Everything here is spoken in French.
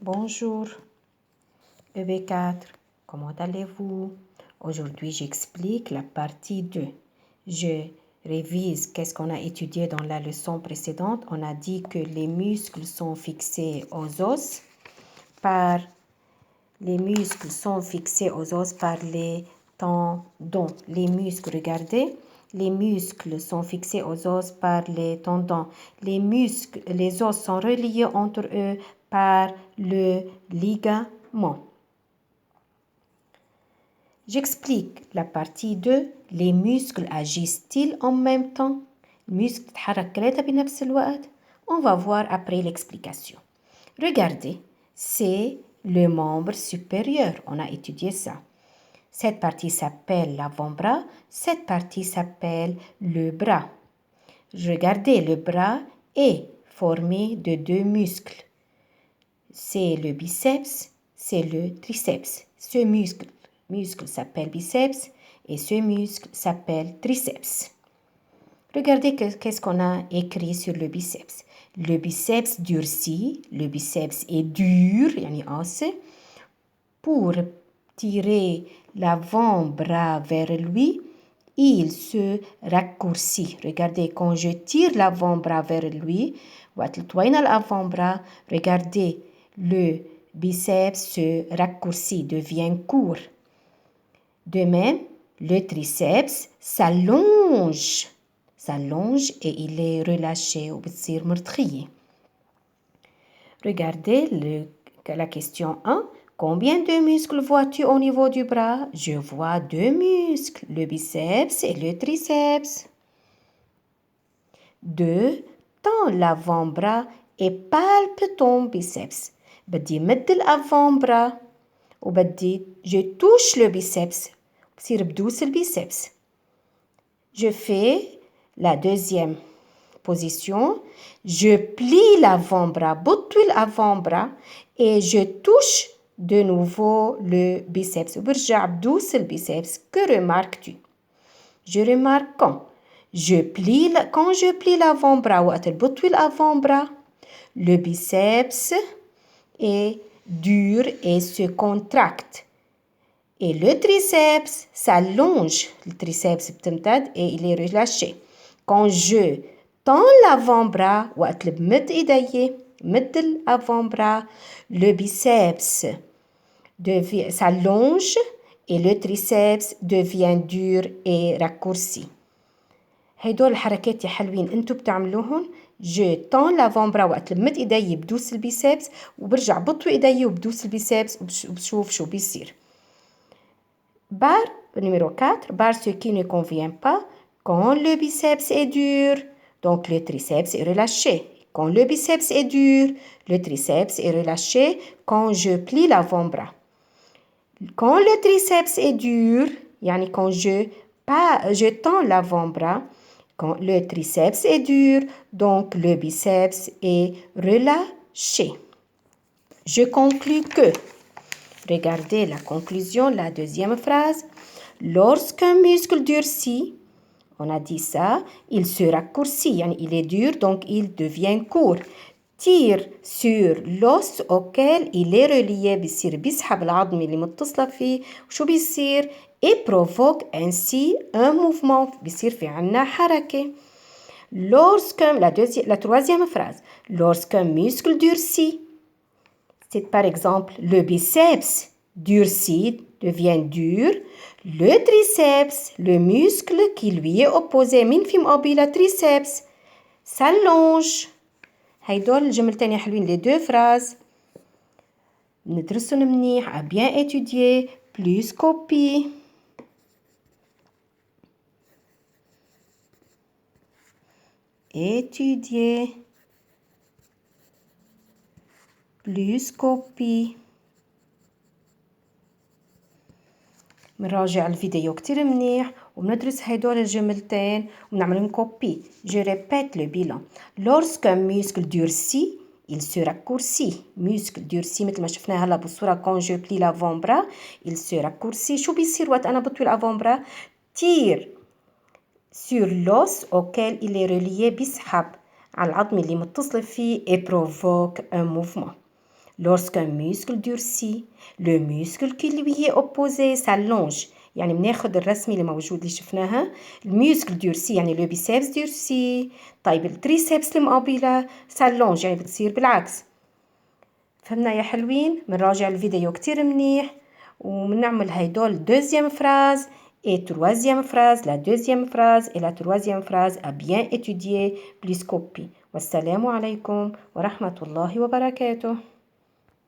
Bonjour, EB4, comment allez-vous? Aujourd'hui, j'explique la partie 2. Je révise qu'est-ce qu'on a étudié dans la leçon précédente. On a dit que les muscles sont fixés aux os par les tendons. Les muscles, regardez, les muscles sont fixés aux os par les tendons. Les os sont reliés entre eux par le ligament. J'explique la partie 2. Les muscles agissent-ils en même temps? المسك تتحرك ثلاثة بنفس الوقت. On va voir après l'explication. Regardez, c'est le membre supérieur. On a étudié ça. Cette partie s'appelle l'avant-bras. Cette partie s'appelle le bras. Regardez, le bras est formé de deux muscles. C'est le biceps, c'est le triceps. Ce muscle s'appelle biceps et ce muscle s'appelle triceps. Regardez qu'est-ce qu'on a écrit sur le biceps. Le biceps durcit, le biceps est dur, يعني قاسي. Pour tirer l'avant-bras vers lui, il se raccourcit. Regardez, quand je tire l'avant-bras vers lui, l'avant-bras, regardez, le biceps se raccourcit, devient court. De même, le triceps s'allonge et il est relâché وبتصير مرتخية. Regardez la question 1. Combien de muscles vois-tu au niveau du bras? Je vois deux muscles, le biceps et le triceps. 2. Tends l'avant-bras et palpe ton biceps. بدي مد l'avant-bras وبدي je touche le biceps. بصير بدوس البيسبس. Je fais la deuxième position. Je plie l'avant-bras, بطوي l'avant-bras et je touche de nouveau le biceps. وبرجع بدوس البيسبس. Que remarques-tu? Je remarque quand je plie l'avant-bras وقت بطوي l'avant-bras, le biceps est dur et se contracte. Et le triceps s'allonge. Le triceps بتمتد et il est relâché. Quand je tends l'avant-bras وقت بمد ايدي مد l'avant-bras, le biceps s'allonge et le triceps devient dur et raccourci. هيدول الحركات يا حلوين انتوا بتعملوهم. je tends l'avant-bras وقت بمد ايدي بدوس البيسبس وبرجع بطوي ايدي وبدوس البيسبس وبشوف شو بيصير. Barre numéro 4, barre ce qui ne convient pas. Quand le biceps est dur, donc le triceps est relâché. Quand le biceps est dur, le triceps est relâché quand je plie l'avant-bras. Quand le triceps est dur, يعني quand je tends l'avant-bras, quand le triceps est dur, donc le biceps est relâché. Je conclus que, regardez la conclusion, la deuxième phrase. Lorsqu'un muscle durcit, on a dit ça, il se raccourcit, يعني il est dur, donc il devient court. Tire sur l'os auquel il est relié, بيصير بيسحب العظم اللي متصلة فيه، وشو بيصير؟ et provoque ainsi un mouvement, بيصير في عنا حركة. La troisième phrase. Lorsqu'un muscle durcit, c'est par exemple le biceps durcit, devient dur. Le triceps, le muscle qui lui est opposé, مين في مقابله triceps, s'allonge. هيدول الجملتين يا حلوين les deux phrases. ندرسهم منيح, à bien étudier, plus copie. Étudier, plus copie. بنراجع الفيديو كتير منيح وبندرس هيدول الجملتين وبنعملهم كوبي. Je répète le bilan. Lorsqu'un muscle durcit, il se raccourcit. Muscle durcit مثل ما شفناه هلا بالصورة. Quand je plie l'avant-bras, il se raccourcit. شو بيصير وقت أنا بطوي l'avant-bras? Tire sur l'os auquel il est relié, بيسحب على العظم اللي متصل فيه et provoque un mouvement. lorsqu'un muscle durcit le muscle qui lui est opposé s'allonge يعني بناخد الرسمة اللي موجود اللي شفناها الميوسكل ديورسي يعني لو بيسيبس ديورسي طيب التريسيبس المقابلة سالونج يعني بتصير بالعكس فهمنا يا حلوين بنراجع الفيديو كتير منيح وبنعمل هيدول دوزيام فراز et troisième phrase, la deuxième phrase et la troisième phrase à bien étudier plus copie. والسلام عليكم ورحمة الله وبركاته.